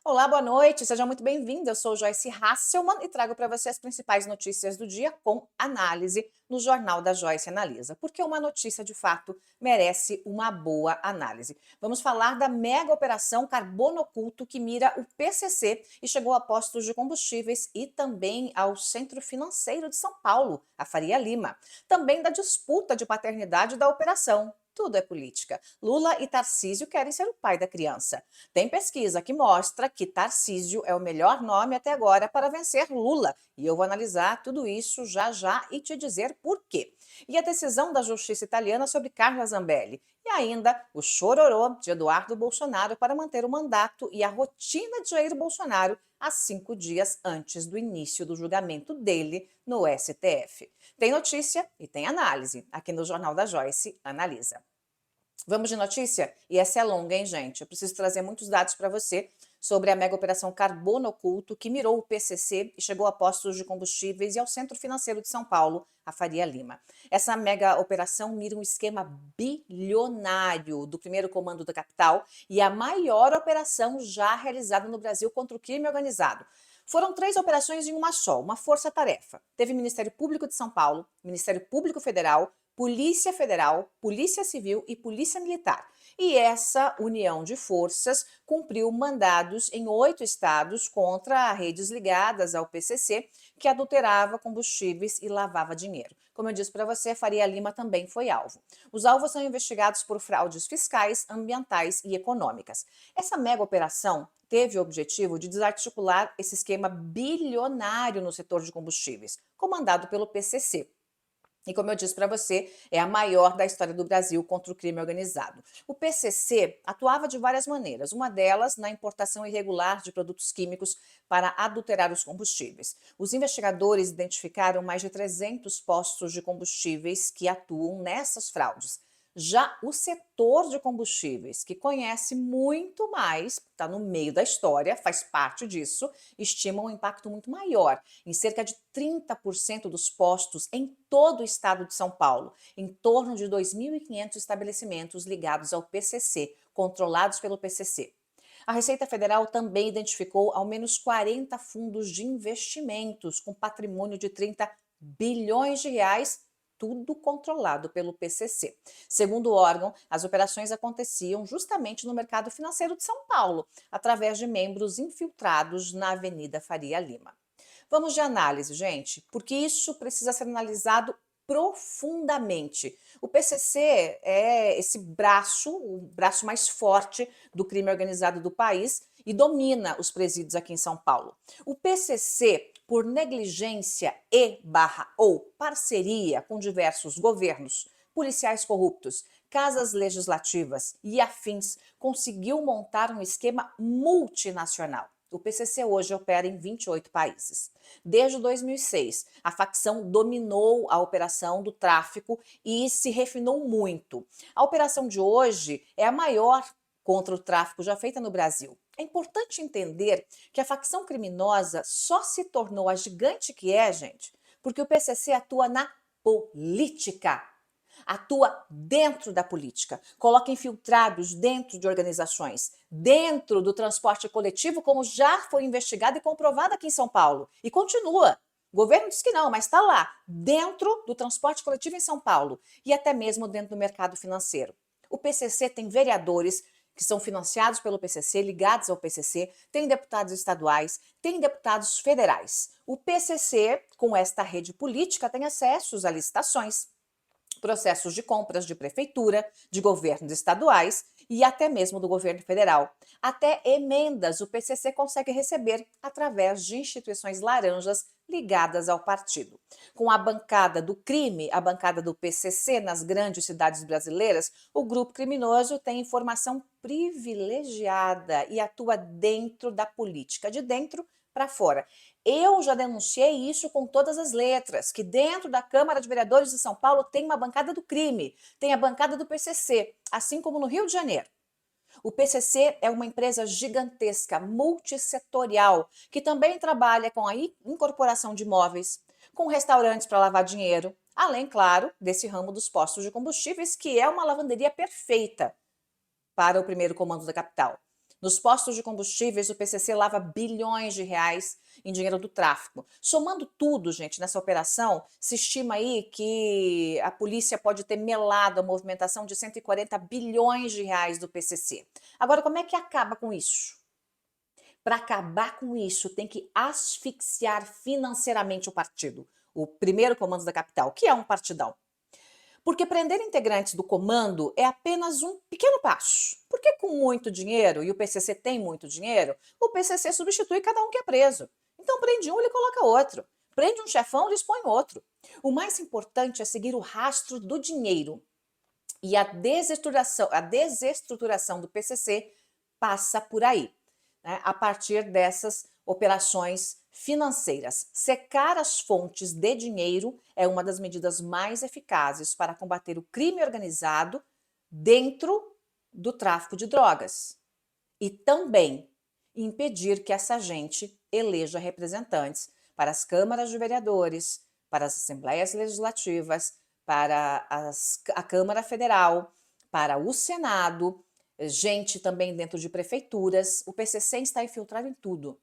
Olá, boa noite, seja muito bem-vinda. Eu sou Joyce Hasselman e trago para você as principais notícias do dia com análise no Jornal da Joyce Analisa, porque uma notícia de fato merece uma boa análise. Vamos falar da mega operação Carbono Oculto que mira o PCC e chegou a postos de combustíveis e também ao Centro Financeiro de São Paulo, a Faria Lima. Também da disputa de paternidade da operação. Tudo é política. Lula e Tarcísio querem ser o pai da criança. Tem pesquisa que mostra que Tarcísio é o melhor nome até agora para vencer Lula. E eu vou analisar tudo isso já já e te dizer por quê. E a decisão da justiça italiana sobre Carla Zambelli. E ainda o chororô de Eduardo Bolsonaro para manter o mandato e a rotina de Jair Bolsonaro a 5 dias antes do início do julgamento dele no STF. Tem notícia e tem análise aqui no Jornal da Joyce Analisa. Vamos de notícia? E essa é longa, hein, gente? Eu preciso trazer muitos dados para você sobre a mega operação Carbono Oculto, que mirou o PCC e chegou a postos de combustíveis e ao Centro Financeiro de São Paulo, a Faria Lima. Essa mega operação mira um esquema bilionário do primeiro comando da capital e a maior operação já realizada no Brasil contra o crime organizado. Foram 3 operações em uma só, uma força-tarefa. Teve Ministério Público de São Paulo, Ministério Público Federal, Polícia Federal, Polícia Civil e Polícia Militar. E essa união de forças cumpriu mandados em 8 estados contra redes ligadas ao PCC, que adulterava combustíveis e lavava dinheiro. Como eu disse para você, Faria Lima também foi alvo. Os alvos são investigados por fraudes fiscais, ambientais e econômicas. Essa mega operação teve o objetivo de desarticular esse esquema bilionário no setor de combustíveis, comandado pelo PCC. E como eu disse para você, é a maior da história do Brasil contra o crime organizado. O PCC atuava de várias maneiras, uma delas na importação irregular de produtos químicos para adulterar os combustíveis. Os investigadores identificaram mais de 300 postos de combustíveis que atuam nessas fraudes. Já o setor de combustíveis, que conhece muito mais, está no meio da história, faz parte disso, estima um impacto muito maior, em cerca de 30% dos postos em todo o estado de São Paulo, em torno de 2.500 estabelecimentos ligados ao PCC, controlados pelo PCC. A Receita Federal também identificou ao menos 40 fundos de investimentos com patrimônio de 30 bilhões de reais, tudo controlado pelo PCC. Segundo o órgão, as operações aconteciam justamente no mercado financeiro de São Paulo, através de membros infiltrados na Avenida Faria Lima. Vamos de análise, gente, porque isso precisa ser analisado profundamente. O PCC é esse braço, o braço mais forte do crime organizado do país e domina os presídios aqui em São Paulo. O PCC, por negligência ou parceria com diversos governos, policiais corruptos, casas legislativas e afins, conseguiu montar um esquema multinacional. O PCC hoje opera em 28 países. Desde 2006, a facção dominou a operação do tráfico e se refinou muito. A operação de hoje é a maior contra o tráfico já feita no Brasil. É importante entender que a facção criminosa só se tornou a gigante que é, gente, porque o PCC atua na política. Atua dentro da política, coloca infiltrados dentro de organizações, dentro do transporte coletivo, como já foi investigado e comprovado aqui em São Paulo. E continua. O governo diz que não, mas está lá, dentro do transporte coletivo em São Paulo e até mesmo dentro do mercado financeiro. O PCC tem vereadores que são financiados pelo PCC, ligados ao PCC, tem deputados estaduais, tem deputados federais. O PCC, com esta rede política, tem acessos a licitações, processos de compras de prefeitura, de governos estaduais e até mesmo do governo federal. Até emendas o PCC consegue receber através de instituições laranjas ligadas ao partido. Com a bancada do crime, a bancada do PCC nas grandes cidades brasileiras, o grupo criminoso tem informação privilegiada e atua dentro da política, de dentro para fora. Eu já denunciei isso com todas as letras, que dentro da Câmara de Vereadores de São Paulo tem uma bancada do crime, tem a bancada do PCC, assim como no Rio de Janeiro. O PCC é uma empresa gigantesca, multissetorial, que também trabalha com a incorporação de imóveis, com restaurantes para lavar dinheiro, além, claro, desse ramo dos postos de combustíveis, que é uma lavanderia perfeita para o primeiro comando da capital. Nos postos de combustíveis, o PCC lava bilhões de reais em dinheiro do tráfico. Somando tudo, gente, nessa operação, se estima aí que a polícia pode ter melado a movimentação de 140 bilhões de reais do PCC. Agora, como é que acaba com isso? Para acabar com isso, tem que asfixiar financeiramente o partido, o primeiro comando da capital, que é um partidão. Porque prender integrantes do comando é apenas um pequeno passo. Porque com muito dinheiro, e o PCC tem muito dinheiro, o PCC substitui cada um que é preso. Então prende um, ele coloca outro. Prende um chefão, ele expõe outro. O mais importante é seguir o rastro do dinheiro. E a desestruturação do PCC passa por aí, né, a partir dessas operações financeiras. Secar as fontes de dinheiro é uma das medidas mais eficazes para combater o crime organizado dentro do tráfico de drogas e também impedir que essa gente eleja representantes para as câmaras de vereadores, para as assembleias legislativas, para a Câmara Federal, para o Senado, gente também dentro de prefeituras. O PCC está infiltrado em tudo.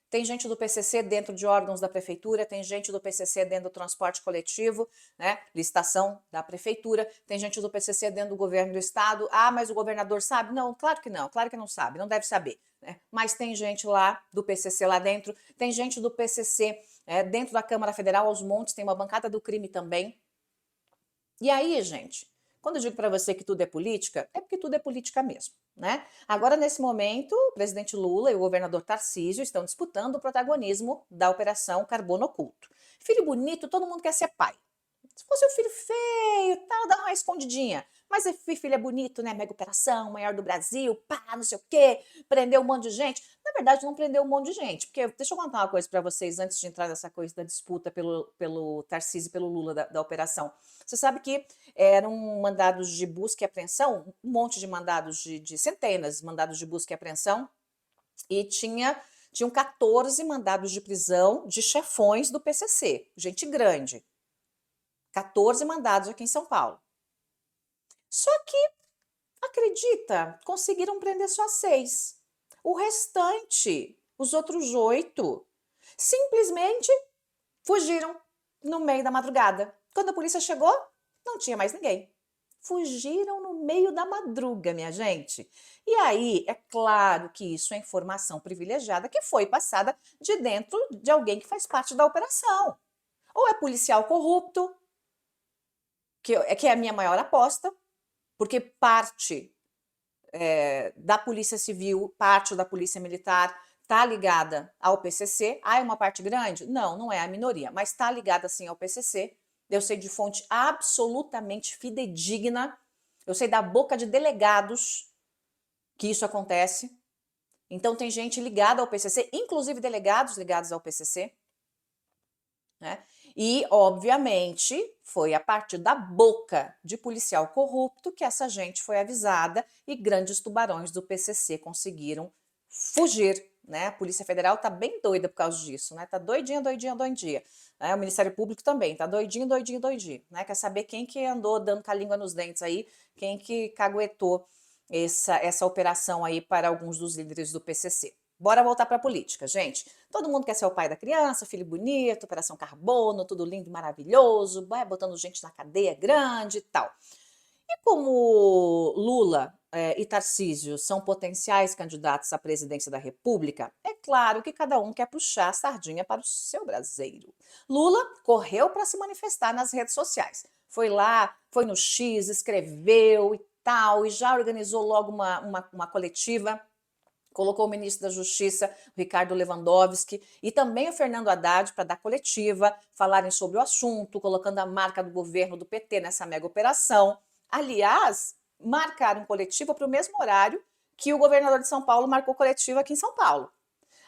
Tem gente do PCC dentro de órgãos da prefeitura, tem gente do PCC dentro do transporte coletivo, né? Licitação da prefeitura, tem gente do PCC dentro do governo do estado. Ah, mas o governador sabe? Não, claro que não sabe, não deve saber, né? Mas tem gente lá do PCC lá dentro, tem gente do PCC dentro da Câmara Federal, aos montes, tem uma bancada do crime também. E aí, gente, quando eu digo para você que tudo é política, é porque tudo é política mesmo, né? Agora, nesse momento, o presidente Lula e o governador Tarcísio estão disputando o protagonismo da Operação Carbono Oculto. Filho bonito, todo mundo quer ser pai. Se fosse um filho feio, tal, dá uma escondidinha. Mas esse filho é bonito, né? Mega operação, maior do Brasil, pá, não sei o quê, prendeu um monte de gente. Na verdade, não prendeu um monte de gente, porque deixa eu contar uma coisa para vocês antes de entrar nessa coisa da disputa pelo Tarcísio e pelo Lula da operação. Você sabe que eram mandados de busca e apreensão, um monte de mandados de centenas de mandados de busca e apreensão, e tinham 14 mandados de prisão de chefões do PCC, gente grande. 14 mandados aqui em São Paulo. Só que, acredita, conseguiram prender só 6. O restante, os outros 8, simplesmente fugiram no meio da madrugada. Quando a polícia chegou, não tinha mais ninguém. Fugiram no meio da madruga, minha gente. E aí, é claro que isso é informação privilegiada que foi passada de dentro de alguém que faz parte da operação. Ou é policial corrupto, que é a minha maior aposta, porque parte da Polícia Civil, parte da Polícia Militar está ligada ao PCC. Ah, é uma parte grande? Não, não é a minoria, mas está ligada sim ao PCC. Eu sei de fonte absolutamente fidedigna, eu sei da boca de delegados que isso acontece. Então tem gente ligada ao PCC, inclusive delegados ligados ao PCC, né? E, obviamente, foi a partir da boca de policial corrupto que essa gente foi avisada e grandes tubarões do PCC conseguiram fugir, né? A Polícia Federal tá bem doida por causa disso, né? Tá doidinha, doidinha, doidinha. Né? O Ministério Público também tá doidinho, doidinho, doidinho, né? Quer saber quem que andou dando com a língua nos dentes aí, quem que caguetou essa operação aí para alguns dos líderes do PCC. Bora voltar para a política, gente. Todo mundo quer ser o pai da criança, filho bonito, operação carbono, tudo lindo e maravilhoso, vai botando gente na cadeia grande e tal. E como Lula e Tarcísio são potenciais candidatos à presidência da República, é claro que cada um quer puxar a sardinha para o seu braseiro. Lula correu para se manifestar nas redes sociais. Foi lá, foi no X, escreveu e tal, e já organizou logo uma coletiva. Colocou o ministro da Justiça, Ricardo Lewandowski, e também o Fernando Haddad para dar coletiva, falarem sobre o assunto, colocando a marca do governo do PT nessa mega operação. Aliás, marcaram coletiva para o mesmo horário que o governador de São Paulo marcou coletiva aqui em São Paulo.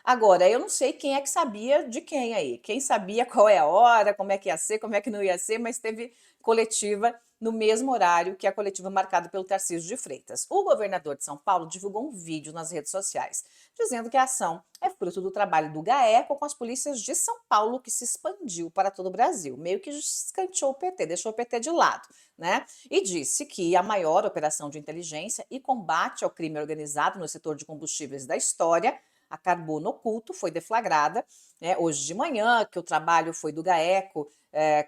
Agora, eu não sei quem é que sabia de quem aí, quem sabia qual é a hora, como é que ia ser, como é que não ia ser, mas teve coletiva no mesmo horário que a coletiva marcada pelo Tarcísio de Freitas. O governador de São Paulo divulgou um vídeo nas redes sociais, dizendo que a ação é fruto do trabalho do GAECO com as polícias de São Paulo, que se expandiu para todo o Brasil, meio que escanteou o PT, deixou o PT de lado, né? E disse que a maior operação de inteligência e combate ao crime organizado no setor de combustíveis da história, a Carbono Oculto, foi deflagrada, né, hoje de manhã, que o trabalho foi do GAECO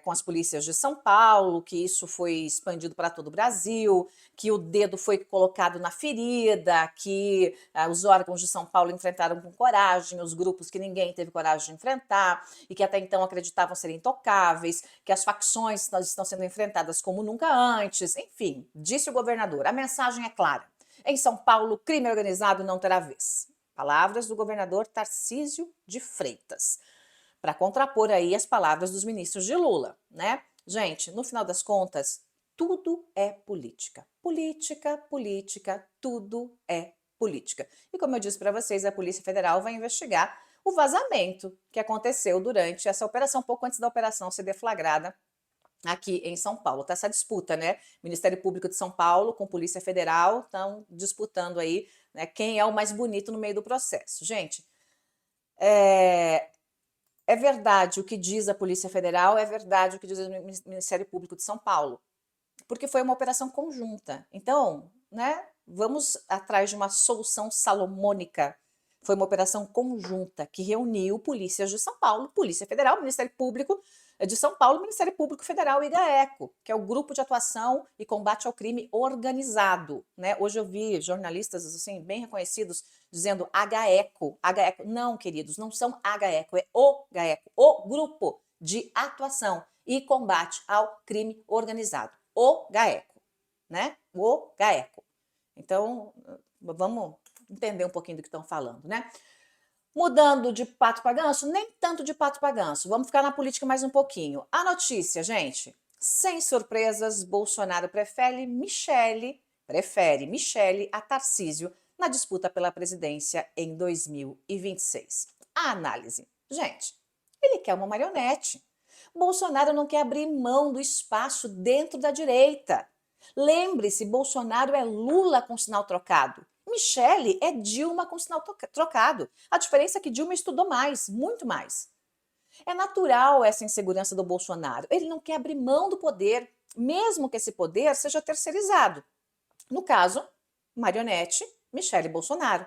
com as polícias de São Paulo, que isso foi expandido para todo o Brasil, que o dedo foi colocado na ferida, que os órgãos de São Paulo enfrentaram com coragem os grupos que ninguém teve coragem de enfrentar e que até então acreditavam serem intocáveis, que as facções estão sendo enfrentadas como nunca antes. Enfim, disse o governador, a mensagem é clara. Em São Paulo, crime organizado não terá vez. Palavras do governador Tarcísio de Freitas, para contrapor aí as palavras dos ministros de Lula, né? Gente, no final das contas, tudo é política. Política, política, tudo é política. E como eu disse para vocês, a Polícia Federal vai investigar o vazamento que aconteceu durante essa operação, pouco antes da operação ser deflagrada aqui em São Paulo. Tá essa disputa, né? Ministério Público de São Paulo com Polícia Federal estão disputando aí, né, quem é o mais bonito no meio do processo. Gente, é verdade o que diz a Polícia Federal, é verdade o que diz o Ministério Público de São Paulo, porque foi uma operação conjunta. Então, né, vamos atrás de uma solução salomônica. Foi uma operação conjunta que reuniu polícias de São Paulo, Polícia Federal, Ministério Público de São Paulo, Ministério Público Federal e GAECO, que é o Grupo de Atuação e Combate ao Crime Organizado, né? Hoje eu vi jornalistas assim bem reconhecidos dizendo HAECO, HAECO. Não, queridos, não são HAECO, é o GAECO, o Grupo de Atuação e Combate ao Crime Organizado, o GAECO, né? O GAECO. Então, vamos entender um pouquinho do que estão falando, né? Mudando de pato para ganso, nem tanto de pato para ganso. Vamos ficar na política mais um pouquinho. A notícia, gente, sem surpresas, Bolsonaro prefere Michele a Tarcísio na disputa pela presidência em 2026. A análise. Gente, ele quer uma marionete. Bolsonaro não quer abrir mão do espaço dentro da direita. Lembre-se, Bolsonaro é Lula com sinal trocado. Michele é Dilma com sinal trocado. A diferença é que Dilma estudou mais, muito mais. É natural essa insegurança do Bolsonaro. Ele não quer abrir mão do poder, mesmo que esse poder seja terceirizado. No caso, marionete, Michele Bolsonaro.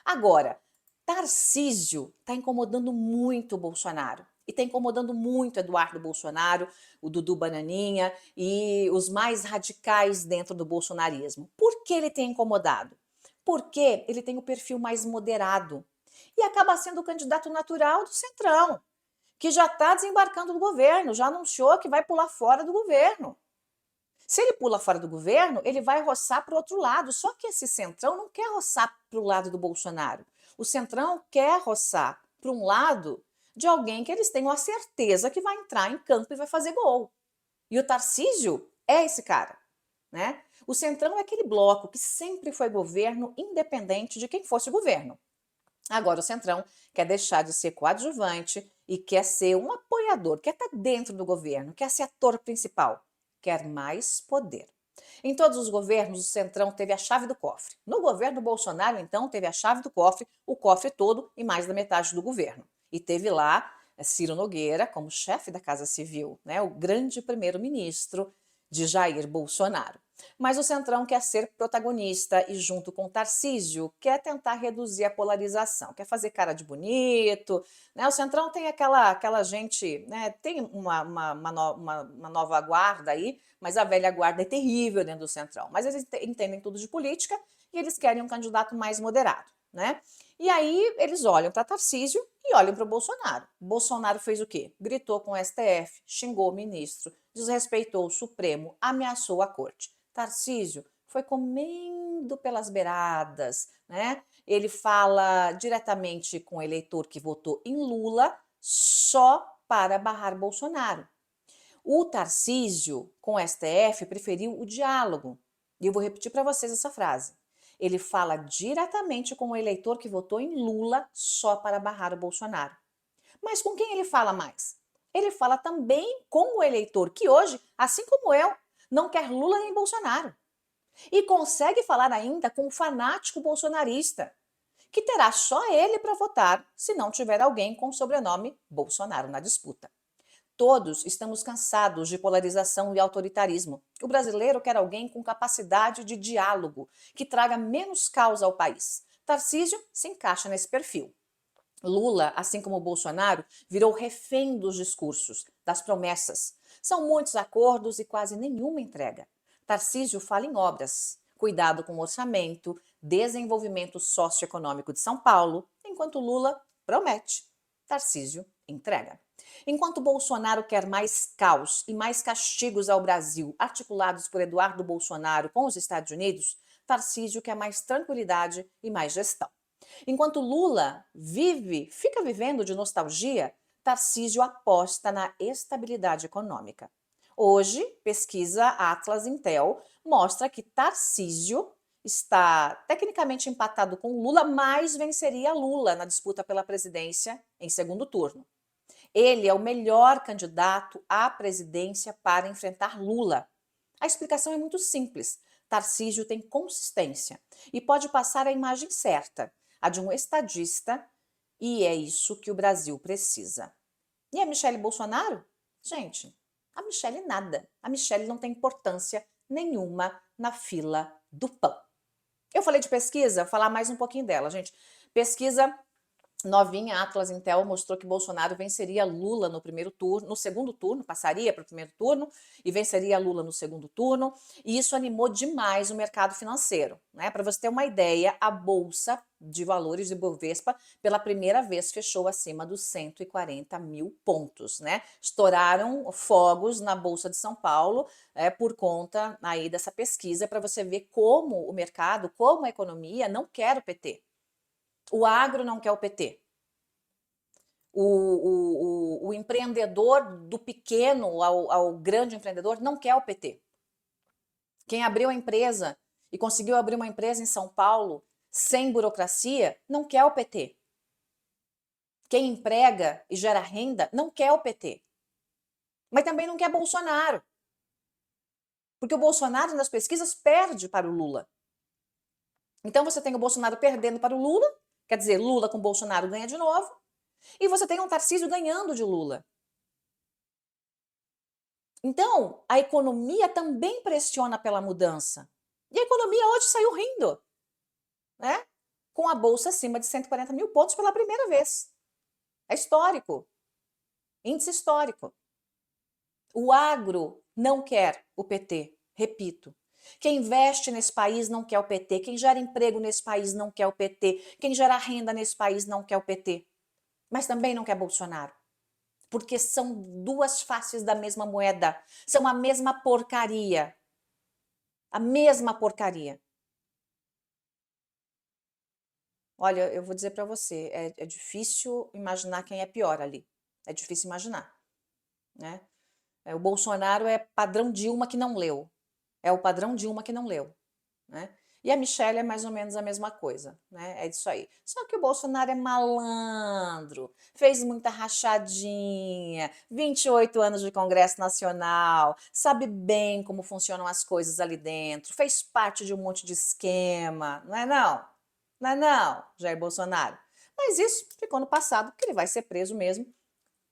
Agora, Tarcísio está incomodando muito o Bolsonaro. E está incomodando muito Eduardo Bolsonaro, o Dudu Bananinha e os mais radicais dentro do bolsonarismo. Por que ele tem incomodado? Porque ele tem o perfil mais moderado e acaba sendo o candidato natural do Centrão, que já está desembarcando do governo, já anunciou que vai pular fora do governo. Se ele pula fora do governo, ele vai roçar para o outro lado. Só que esse Centrão não quer roçar para o lado do Bolsonaro. O Centrão quer roçar para um lado de alguém que eles tenham a certeza que vai entrar em campo e vai fazer gol. E o Tarcísio é esse cara, né? O Centrão é aquele bloco que sempre foi governo, independente de quem fosse o governo. Agora o Centrão quer deixar de ser coadjuvante e quer ser um apoiador, quer estar dentro do governo, quer ser ator principal, quer mais poder. Em todos os governos, o Centrão teve a chave do cofre. No governo Bolsonaro, então, teve a chave do cofre, o cofre todo e mais da metade do governo. E teve lá Ciro Nogueira como chefe da Casa Civil, né, o grande primeiro-ministro de Jair Bolsonaro. Mas o Centrão quer ser protagonista e, junto com Tarcísio, quer tentar reduzir a polarização, quer fazer cara de bonito, né? O Centrão tem aquela gente, né? Tem uma nova guarda aí, mas a velha guarda é terrível dentro do Centrão. Mas eles entendem tudo de política e eles querem um candidato mais moderado, né? E aí eles olham para Tarcísio e olham para o Bolsonaro. Bolsonaro fez o quê? Gritou com o STF, xingou o ministro, desrespeitou o Supremo, ameaçou a corte. Tarcísio foi comendo pelas beiradas, né? Ele fala diretamente com o eleitor que votou em Lula só para barrar Bolsonaro. O Tarcísio, com o STF, preferiu o diálogo. E eu vou repetir para vocês essa frase. Ele fala diretamente com o eleitor que votou em Lula só para barrar o Bolsonaro. Mas com quem ele fala mais? Ele fala também com o eleitor que hoje, assim como eu, não quer Lula nem Bolsonaro. E consegue falar ainda com um fanático bolsonarista, que terá só ele para votar se não tiver alguém com o sobrenome Bolsonaro na disputa. Todos estamos cansados de polarização e autoritarismo. O brasileiro quer alguém com capacidade de diálogo, que traga menos caos ao país. Tarcísio se encaixa nesse perfil. Lula, assim como Bolsonaro, virou refém dos discursos, das promessas. São muitos acordos e quase nenhuma entrega. Tarcísio fala em obras, cuidado com o orçamento, desenvolvimento socioeconômico de São Paulo, enquanto Lula promete, Tarcísio entrega. Enquanto Bolsonaro quer mais caos e mais castigos ao Brasil, articulados por Eduardo Bolsonaro com os Estados Unidos, Tarcísio quer mais tranquilidade e mais gestão. Enquanto Lula fica vivendo de nostalgia, Tarcísio aposta na estabilidade econômica. Hoje, pesquisa Atlas Intel mostra que Tarcísio está tecnicamente empatado com Lula, mas venceria Lula na disputa pela presidência em segundo turno. Ele é o melhor candidato à presidência para enfrentar Lula. A explicação é muito simples. Tarcísio tem consistência e pode passar a imagem certa, a de um estadista, e é isso que o Brasil precisa. E a Michele Bolsonaro? Gente, a Michele nada. A Michele não tem importância nenhuma na fila do pão. Eu falei de pesquisa, vou falar mais um pouquinho dela, gente. Pesquisa novinha, Atlas Intel, mostrou que Bolsonaro venceria Lula no primeiro turno, no segundo turno, passaria para o primeiro turno e venceria Lula no segundo turno, e isso animou demais o mercado financeiro, né? Para você ter uma ideia, a Bolsa de Valores de Bovespa, pela primeira vez, fechou acima dos 140 mil pontos, né? Estouraram fogos na Bolsa de São Paulo por conta aí dessa pesquisa, para você ver como o mercado, como a economia não quer o PT. O agro não quer o PT. O empreendedor, do pequeno ao grande empreendedor, não quer o PT. Quem abriu a empresa e conseguiu abrir uma empresa em São Paulo sem burocracia, não quer o PT. Quem emprega e gera renda, não quer o PT. Mas também não quer Bolsonaro. Porque o Bolsonaro, nas pesquisas, perde para o Lula. Então você tem o Bolsonaro perdendo para o Lula, quer dizer, Lula com Bolsonaro ganha de novo, e você tem um Tarcísio ganhando de Lula. Então, a economia também pressiona pela mudança. E a economia hoje saiu rindo, né? Com a Bolsa acima de 140 mil pontos pela primeira vez. É histórico. Índice histórico. O agro não quer o PT, repito. Quem investe nesse país não quer o PT. Quem gera emprego nesse país não quer o PT. Quem gera renda nesse país não quer o PT. Mas também não quer Bolsonaro. Porque são duas faces da mesma moeda. São a mesma porcaria. A mesma porcaria. Olha, eu vou dizer para você, é difícil imaginar quem é pior ali. É difícil imaginar, né? O Bolsonaro é padrão Dilma que não leu. É o padrão Dilma que não leu, né? E a Michelle é mais ou menos a mesma coisa, né? É isso aí. Só que o Bolsonaro é malandro, fez muita rachadinha, 28 anos de Congresso Nacional, sabe bem como funcionam as coisas ali dentro, fez parte de um monte de esquema, não é não? Não é não, Jair Bolsonaro. Mas isso ficou no passado, porque ele vai ser preso mesmo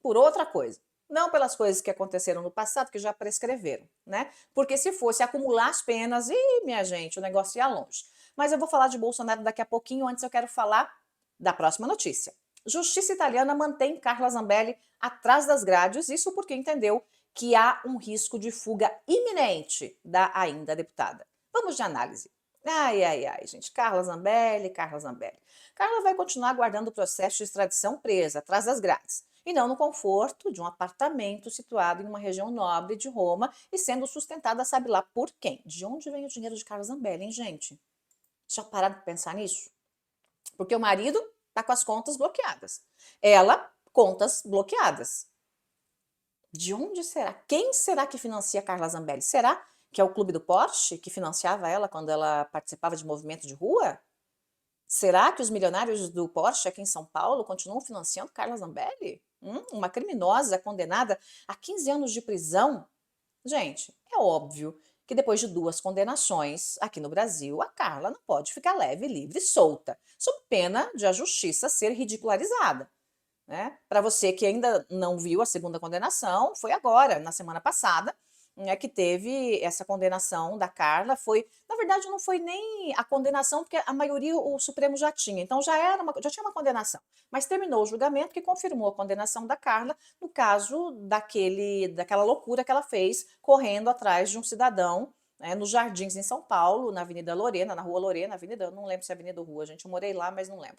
por outra coisa. Não pelas coisas que aconteceram no passado, que já prescreveram, né? Porque se fosse acumular as penas, minha gente, o negócio ia longe. Mas eu vou falar de Bolsonaro daqui a pouquinho, antes eu quero falar da próxima notícia. Justiça italiana mantém Carla Zambelli atrás das grades, isso porque entendeu que há um risco de fuga iminente da ainda deputada. Vamos de análise. Ai, ai, ai, gente, Carla Zambelli, Carla Zambelli. Carla vai continuar aguardando o processo de extradição presa, atrás das grades, e não no conforto de um apartamento situado em uma região nobre de Roma e sendo sustentada sabe lá por quem. De onde vem o dinheiro de Carla Zambelli, hein, gente? Já pararam para pensar nisso? Porque o marido tá com as contas bloqueadas. Ela, contas bloqueadas. De onde será? Quem será que financia Carla Zambelli? Será que é o Clube do Porsche que financiava ela quando ela participava de movimento de rua? Será que os milionários do Porsche aqui em São Paulo continuam financiando Carla Zambelli? Uma criminosa condenada a 15 anos de prisão Gente, é óbvio que depois de 2 condenações aqui no Brasil, a Carla não pode ficar leve, livre e solta, sob pena de a justiça ser ridicularizada, né. Para você que ainda não viu a segunda condenação, foi agora, na semana passada, né, que teve essa condenação da Carla. Foi, na verdade, não foi nem a condenação, porque a maioria o Supremo já tinha, então já tinha uma condenação, mas terminou o julgamento que confirmou a condenação da Carla no caso daquela loucura que ela fez correndo atrás de um cidadão, né, nos Jardins em São Paulo, na Avenida Lorena, na Rua Lorena, avenida, eu não lembro se é avenida ou rua, gente, eu morei lá, mas não lembro.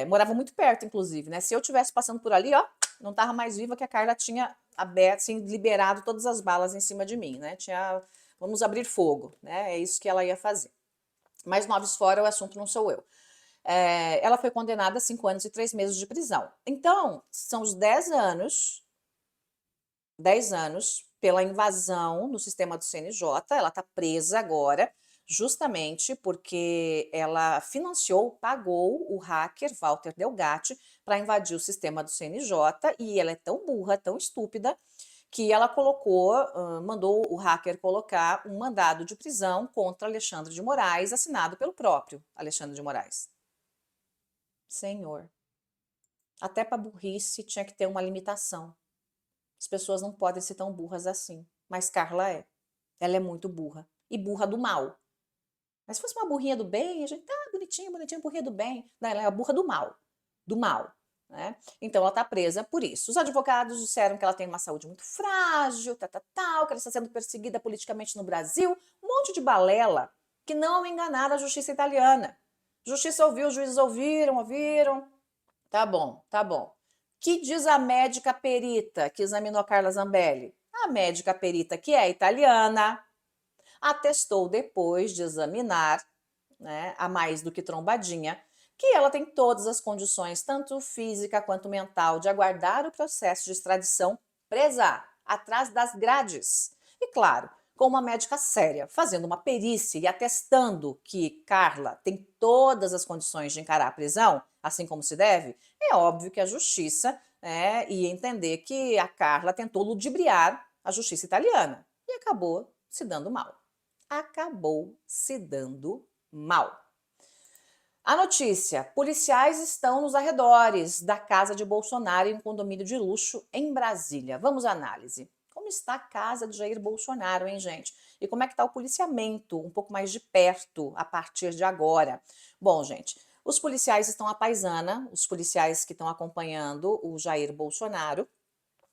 Morava muito perto, inclusive, né? Se eu tivesse passando por ali, ó, não tava mais viva, que a Carla tinha aberto, assim, liberado todas as balas em cima de mim, né? Tinha, vamos abrir fogo, né? É isso que ela ia fazer. Mas noves fora, o assunto não sou eu. Ela foi condenada a 5 anos e 3 meses de prisão. Então, são os 10 anos pela invasão no sistema do CNJ. Ela está presa agora, justamente porque ela financiou, pagou o hacker Walter Delgatti para invadir o sistema do CNJ, e ela é tão burra, tão estúpida, que ela mandou o hacker colocar um mandado de prisão contra Alexandre de Moraes, assinado pelo próprio Alexandre de Moraes. Senhor, até para burrice tinha que ter uma limitação. As pessoas não podem ser tão burras assim. Mas Carla é. Ela é muito burra. E burra do mal. Mas se fosse uma burrinha do bem, a gente tá bonitinha, bonitinha, burrinha do bem. Não, ela é a burra do mal. Do mal. Né? Então ela tá presa por isso. Os advogados disseram que ela tem uma saúde muito frágil, tal, que ela está sendo perseguida politicamente no Brasil. Um monte de balela que não enganaram a justiça italiana. Justiça ouviu, os juízes ouviram. Tá bom, tá bom. Que diz a médica perita que examinou a Carla Zambelli? A médica perita, que é italiana, atestou depois de examinar, né, a mais do que trombadinha, que ela tem todas as condições, tanto física quanto mental, de aguardar o processo de extradição presa, atrás das grades. E claro, com uma médica séria, fazendo uma perícia e atestando que Carla tem todas as condições de encarar a prisão, assim como se deve, é óbvio que a justiça, ia entender que a Carla tentou ludibriar a justiça italiana e acabou se dando mal. Acabou se dando mal. A notícia: policiais estão nos arredores da casa de Bolsonaro em um condomínio de luxo em Brasília. Vamos à análise. Como está a casa de Jair Bolsonaro, hein, gente? E como é que está o policiamento um pouco mais de perto a partir de agora? Bom, gente, os policiais estão à paisana, os policiais que estão acompanhando o Jair Bolsonaro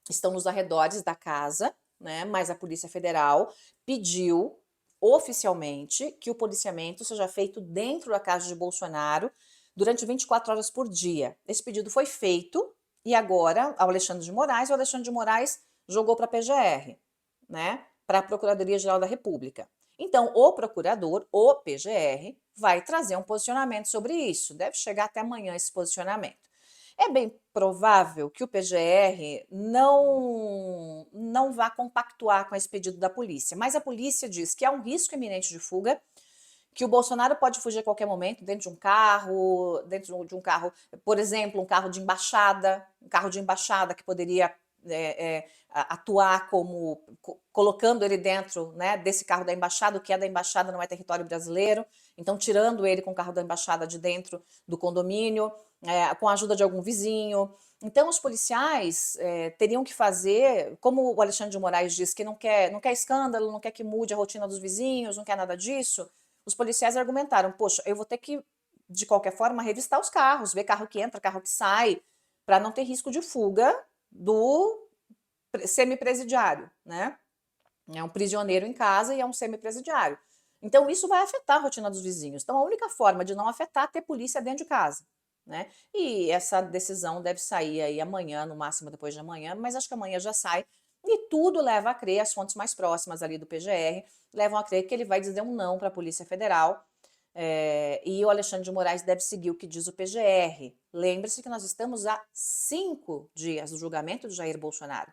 estão nos arredores da casa, né? Mas a Polícia Federal pediu oficialmente que o policiamento seja feito dentro da casa de Bolsonaro durante 24 horas por dia. Esse pedido foi feito e agora o Alexandre de Moraes jogou para a PGR, né? Para a Procuradoria-Geral da República. Então, o procurador, o PGR, vai trazer um posicionamento sobre isso. Deve chegar até amanhã esse posicionamento. É bem provável que o PGR não vá compactuar com esse pedido da polícia, mas a polícia diz que há um risco iminente de fuga, que o Bolsonaro pode fugir a qualquer momento dentro de um carro, por exemplo, um carro de embaixada que poderia atuar como colocando ele dentro, né, desse carro da embaixada. O que é da embaixada não é território brasileiro, então tirando ele com o carro da embaixada de dentro do condomínio, com a ajuda de algum vizinho. Então os policiais teriam que fazer, como o Alexandre de Moraes diz que não quer escândalo, não quer que mude a rotina dos vizinhos, não quer nada disso. Os policiais argumentaram: poxa, eu vou ter que, de qualquer forma, revistar os carros, ver carro que entra, carro que sai, para não ter risco de fuga do semipresidiário, né? É um prisioneiro em casa e é um semipresidiário. Então, isso vai afetar a rotina dos vizinhos. Então, a única forma de não afetar é ter polícia dentro de casa, né? E essa decisão deve sair aí amanhã, no máximo depois de amanhã, mas acho que amanhã já sai. E tudo leva a crer, as fontes mais próximas ali do PGR levam a crer que ele vai dizer um não para a Polícia Federal. E o Alexandre de Moraes deve seguir o que diz o PGR. Lembre-se que nós estamos a 5 dias do julgamento de Jair Bolsonaro.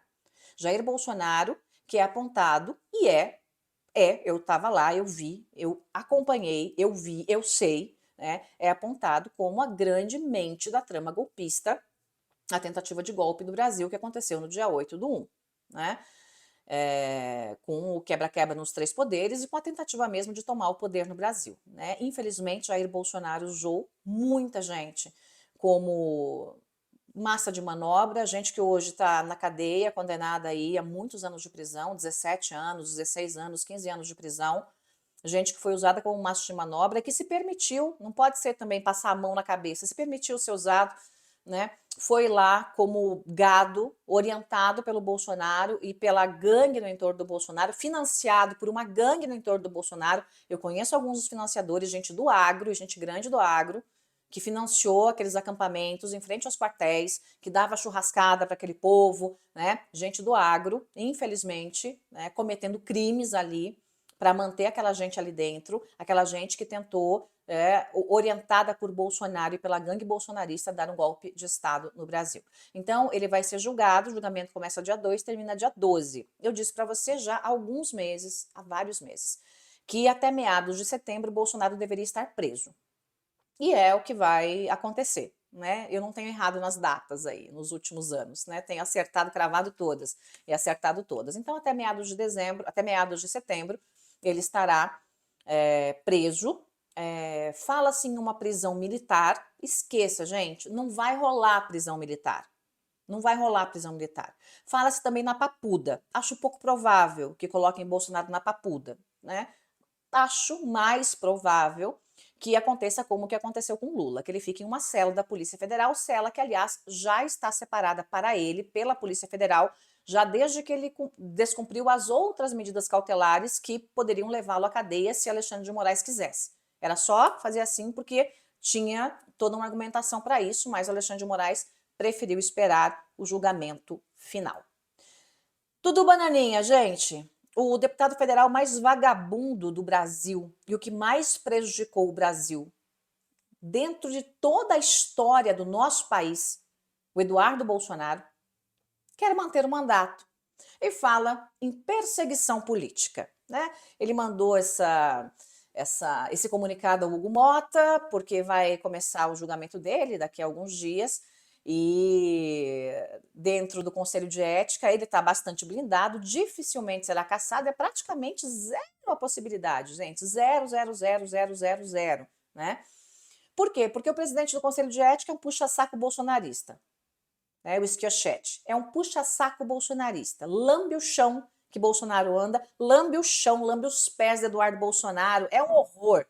Jair Bolsonaro, que é apontado, e eu estava lá, eu vi, eu acompanhei, eu vi, eu sei, né, é apontado como a grande mente da trama golpista, a tentativa de golpe do Brasil que aconteceu no dia 8/1, né? com o quebra-quebra nos três poderes e com a tentativa mesmo de tomar o poder no Brasil, né? Infelizmente, Jair Bolsonaro usou muita gente como massa de manobra, gente que hoje está na cadeia, condenada aí a muitos anos de prisão, 17 anos, 16 anos, 15 anos de prisão, gente que foi usada como massa de manobra, que se permitiu, não pode ser também passar a mão na cabeça, se permitiu ser usado, né? Foi lá como gado, orientado pelo Bolsonaro e pela gangue no entorno do Bolsonaro, financiado por uma gangue no entorno do Bolsonaro. Eu conheço alguns dos financiadores, gente do agro, gente grande do agro, que financiou aqueles acampamentos em frente aos quartéis, que dava churrascada para aquele povo, né? Gente do agro, infelizmente, né, cometendo crimes ali para manter aquela gente ali dentro, aquela gente que tentou, orientada por Bolsonaro e pela gangue bolsonarista, dar um golpe de Estado no Brasil. Então, ele vai ser julgado, o julgamento começa dia 2, termina dia 12. Eu disse para você já há alguns meses, há vários meses, que até meados de setembro Bolsonaro deveria estar preso. E é o que vai acontecer, né? Eu não tenho errado nas datas aí, nos últimos anos, né? Tenho acertado, cravado todas e acertado todas. Então, até meados de dezembro, até meados de setembro, ele estará preso. Fala-se em uma prisão militar. Esqueça, gente, não vai rolar prisão militar. Não vai rolar prisão militar. Fala-se também na papuda. Acho pouco provável que coloquem Bolsonaro na papuda, né? Acho mais provável que aconteça como o que aconteceu com Lula, que ele fique em uma cela da Polícia Federal, cela que, aliás, já está separada para ele pela Polícia Federal, já desde que ele descumpriu as outras medidas cautelares que poderiam levá-lo à cadeia se Alexandre de Moraes quisesse. Era só fazer assim porque tinha toda uma argumentação para isso, mas o Alexandre de Moraes preferiu esperar o julgamento final. Tudo bananinha, gente. O deputado federal mais vagabundo do Brasil e o que mais prejudicou o Brasil dentro de toda a história do nosso país, o Eduardo Bolsonaro, quer manter o mandato e fala em perseguição política, né? Ele mandou esse comunicado ao Hugo Mota, porque vai começar o julgamento dele daqui a alguns dias, e dentro do Conselho de Ética ele está bastante blindado, dificilmente será cassado, é praticamente zero a possibilidade, gente, zero, zero, zero, zero, zero, zero, né? Por quê? Porque o presidente do Conselho de Ética é um puxa-saco bolsonarista, né? O Schiachetti é um puxa-saco bolsonarista, lambe o chão que Bolsonaro anda, lambe o chão, lambe os pés de Eduardo Bolsonaro, é um horror.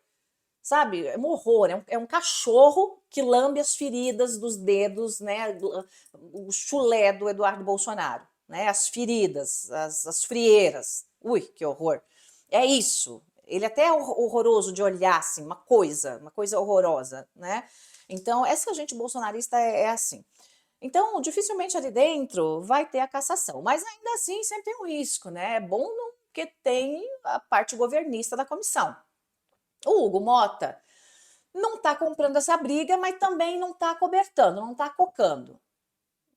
Sabe, é um horror, é um cachorro que lambe as feridas dos dedos, né, o chulé do Eduardo Bolsonaro, né, as feridas, as frieiras, ui, que horror. É isso, ele até é horroroso de olhar, assim, uma coisa horrorosa, né. Então, essa gente bolsonarista é assim. Então, dificilmente ali dentro vai ter a cassação, mas ainda assim sempre tem um risco, né, é bom não, porque tem a parte governista da comissão. O Hugo Mota não está comprando essa briga, mas também não está cobertando, não está cocando.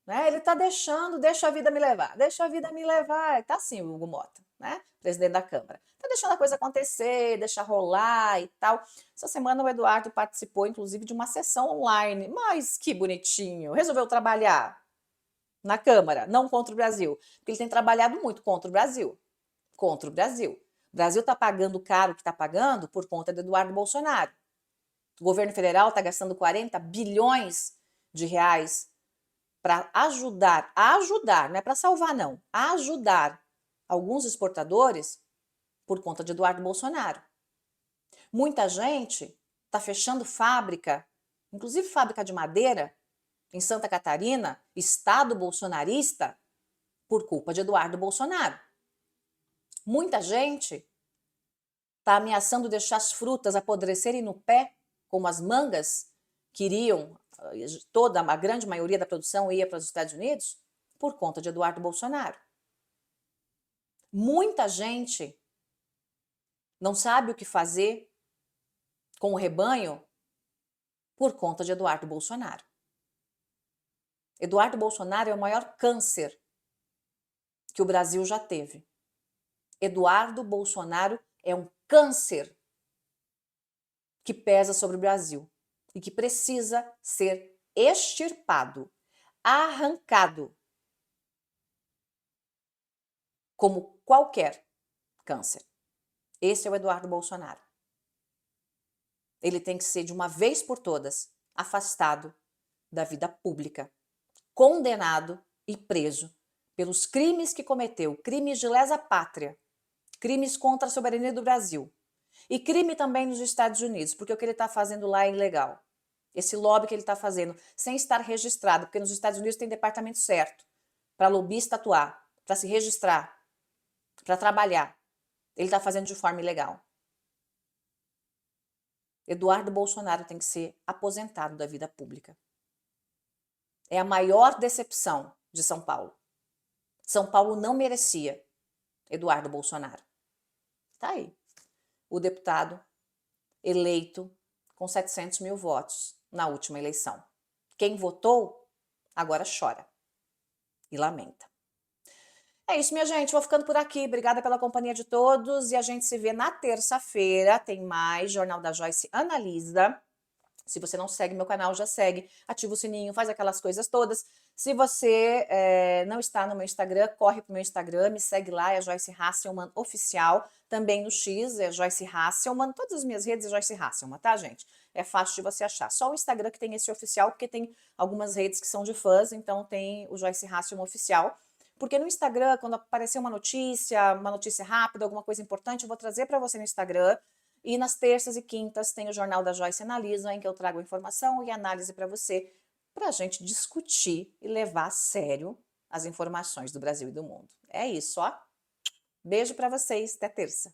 Né? Ele está deixando, deixa a vida me levar, deixa a vida me levar. Está assim o Hugo Mota, né? Presidente da Câmara. Está deixando a coisa acontecer, deixa rolar e tal. Essa semana o Eduardo participou, inclusive, de uma sessão online. Mas que bonitinho. Resolveu trabalhar na Câmara, não contra o Brasil. Porque ele tem trabalhado muito contra o Brasil. Contra o Brasil. O Brasil está pagando caro o que está pagando por conta do Eduardo Bolsonaro. O governo federal está gastando 40 bilhões de reais para ajudar, não é para salvar não, ajudar alguns exportadores por conta de Eduardo Bolsonaro. Muita gente está fechando fábrica, inclusive fábrica de madeira, em Santa Catarina, estado bolsonarista, por culpa de Eduardo Bolsonaro. Muita gente está ameaçando deixar as frutas apodrecerem no pé, como as mangas, que iriam, toda a grande maioria da produção ia para os Estados Unidos, por conta de Eduardo Bolsonaro. Muita gente não sabe o que fazer com o rebanho por conta de Eduardo Bolsonaro. Eduardo Bolsonaro é o maior câncer que o Brasil já teve. Eduardo Bolsonaro é um câncer que pesa sobre o Brasil e que precisa ser extirpado, arrancado. como qualquer câncer. Esse é o Eduardo Bolsonaro. Ele tem que ser, de uma vez por todas, afastado da vida pública, condenado e preso pelos crimes que cometeu, crimes de lesa pátria, crimes contra a soberania do Brasil e crime também nos Estados Unidos, porque o que ele está fazendo lá é ilegal. Esse lobby que ele está fazendo sem estar registrado, porque nos Estados Unidos tem departamento certo para lobista atuar, para se registrar, para trabalhar. Ele está fazendo de forma ilegal. Eduardo Bolsonaro tem que ser aposentado da vida pública. É a maior decepção de São Paulo. São Paulo não merecia Eduardo Bolsonaro. Tá aí. O deputado eleito com 700 mil votos na última eleição. Quem votou agora chora e lamenta. É isso, minha gente. Vou ficando por aqui. Obrigada pela companhia de todos. E a gente se vê na terça-feira. Tem mais Jornal da Joyce Analisa. Se você não segue meu canal, já segue. Ativa o sininho, faz aquelas coisas todas. Se você não está no meu Instagram, corre pro meu Instagram, me segue lá, é Joyce Hasselman Oficial. Também no X, é Joyce Hasselman. Todas as minhas redes é Joyce Hasselman, tá, gente? É fácil de você achar. Só o Instagram que tem esse oficial, porque tem algumas redes que são de fãs, então tem o Joyce Hasselman Oficial. Porque no Instagram, quando aparecer uma notícia rápida, alguma coisa importante, eu vou trazer para você no Instagram. E nas terças e quintas tem o Jornal da Joyce Analisa, em que eu trago informação e análise para você, para a gente discutir e levar a sério as informações do Brasil e do mundo. É isso, ó. Beijo para vocês, até terça.